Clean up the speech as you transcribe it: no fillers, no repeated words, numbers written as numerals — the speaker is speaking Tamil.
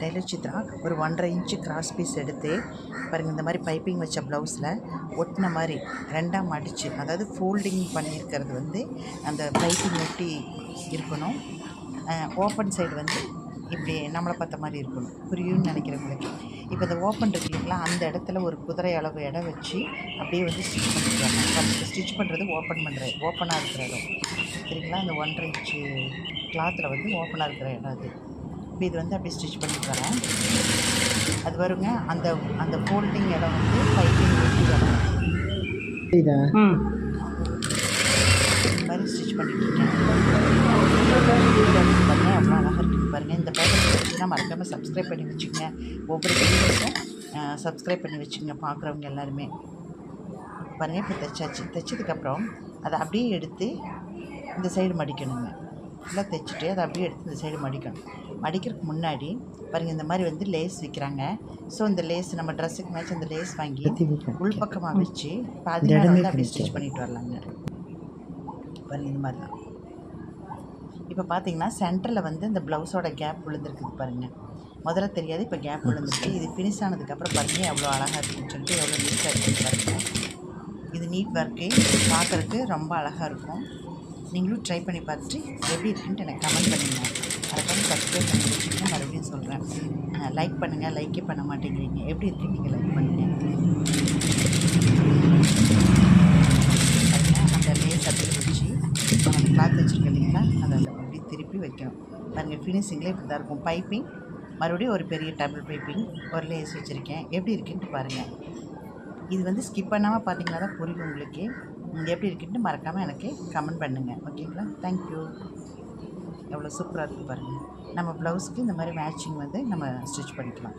டெய்லர் சித்ரா ஒரு 1.5 இன்ச்சு கிராஸ் பீஸ் எடுத்து பாருங்கள், இந்த மாதிரி பைப்பிங் வச்ச ப்ளவுஸில் ஒட்டின மாதிரி ரெண்டாக மடித்து, அதாவது ஃபோல்டிங் பண்ணியிருக்கிறது வந்து அந்த பைப்பிங் ஒட்டி இருக்கணும். ஓப்பன் சைடு வந்து இப்படி நம்மளை பார்த்த மாதிரி இருக்கணும். புரியும்னு நினைக்கிறவங்களுக்கு. இப்போ இந்த ஓப்பன் இருக்கு இல்லைங்களா, அந்த இடத்துல ஒரு குதிரை அளவு இடம் வச்சு அப்படியே வந்து ஸ்டிச் பண்ணிட்டு வரணும். ஃபஸ்ட்டு ஸ்டிச் பண்ணுறது ஓப்பனாக இருக்கிற இடம் சரிங்களா. இந்த 1.5 இன்ச்சு கிளாத்தில் வந்து ஓப்பனாக இருக்கிற இடம் அது. இப்போ இது வந்து அப்படியே ஸ்டிச் பண்ணிட்டு வரேன். அது வருங்க, அந்த அந்த ஃபோல்டிங் இடம் வந்து பைப்பிங் ஒட்டி வரும். இந்த மாதிரி ஸ்டிச் பண்ணிட்டு இருக்கேன். பாருங்கள் எவ்வளோ அழகாக இருக்குன்னு பாருங்கள். இந்த பேட்டர்ன் பிடிச்சிங்கன்னா மறக்காமல் சப்ஸ்கிரைப் பண்ணி வச்சுக்கோங்க. ஒவ்வொரு வீடியோஸும் சப்ஸ்கிரைப் பண்ணி வச்சுக்கோங்க பார்க்குறவங்க எல்லாருமே. பாருங்கள், இப்போ தைச்சாச்சு. தைச்சதுக்கப்புறம் அதை அப்படியே எடுத்து இந்த சைடு மடிக்கணுங்க. ஃபுல்லாக தைச்சிட்டு அதை அப்படியே எடுத்து இந்த சைடு மடிக்கணும். மடிக்கிறதுக்கு முன்னாடி பாருங்கள், இந்த மாதிரி வந்து லேஸ் விற்கிறாங்க. ஸோ இந்த லேஸ் நம்ம ட்ரெஸ்ஸுக்கு மேட்ச் அந்த லேஸ் வாங்கி உள்பக்கமாக வச்சு பாதி நேரம் வந்து அப்படியே ஸ்டிச் பண்ணிட்டு வரலாங்க. பாருங்கள், இந்த மாதிரி தான். இப்போ பார்த்தீங்கன்னா சென்டரில் வந்து இந்த ப்ளவுஸோட கேப் விழுந்துருக்குது பாருங்கள். முதல்ல தெரியாது, இப்போ கேப் விழுந்துருக்கு. இது ஃபினிஷ் ஆனதுக்கப்புறம் பாருங்கள் எவ்வளோ அழகாக இருக்குன்னு சொல்லிட்டு, எவ்வளோ நீட்டாக இருக்குன்னு பாருங்கள். இது நீட் ஒர்க்கு, பார்க்குறதுக்கு ரொம்ப அழகாக இருக்கும். நீங்களும் ட்ரை பண்ணி பார்த்துட்டு எப்படி இருக்குன்ட்டு எனக்கு கமெண்ட் பண்ணுங்கள். அதுக்காக சப்ஸ்கிரைப் பண்ணி வச்சுக்கோங்க. மறுபடியும் சொல்கிறேன், லைக் பண்ணுங்கள். லைக்கே பண்ண மாட்டேங்கிறீங்க. எப்படி இருக்குன்னு நீங்கள் லைக் பண்ணுங்கள். அந்த லேஸ் அப்படி வச்சு அந்த கிளாத் வச்சுருக்கேன் இல்லைங்களா, அதை அப்படி திருப்பி வைக்கணும். பாருங்கள், ஃபினிஷிங்கில் இப்படி தான் இருக்கும். பைப்பிங் மறுபடியும் ஒரு பெரிய டபுள் பைப்பிங், ஒரு லேஸ் வச்சுருக்கேன். எப்படி இருக்குன்ட்டு பாருங்கள். இது வந்து ஸ்கிப் பண்ணாமல் பார்த்தீங்கன்னா தான் புரியும் உங்களுக்கு. எப்படி இருக்குன்ட்டு மறக்காமல் எனக்கு கமெண்ட் பண்ணுங்கள். ஓகேங்களா? தேங்க்யூ. எவ்வளோ சூப்பராக இருக்குது பாருங்கள். நம்ம ப்ளவுஸ்க்கு இந்த மாதிரி மேட்சிங் வந்து நம்ம ஸ்டிச் பண்ணிக்கலாம்.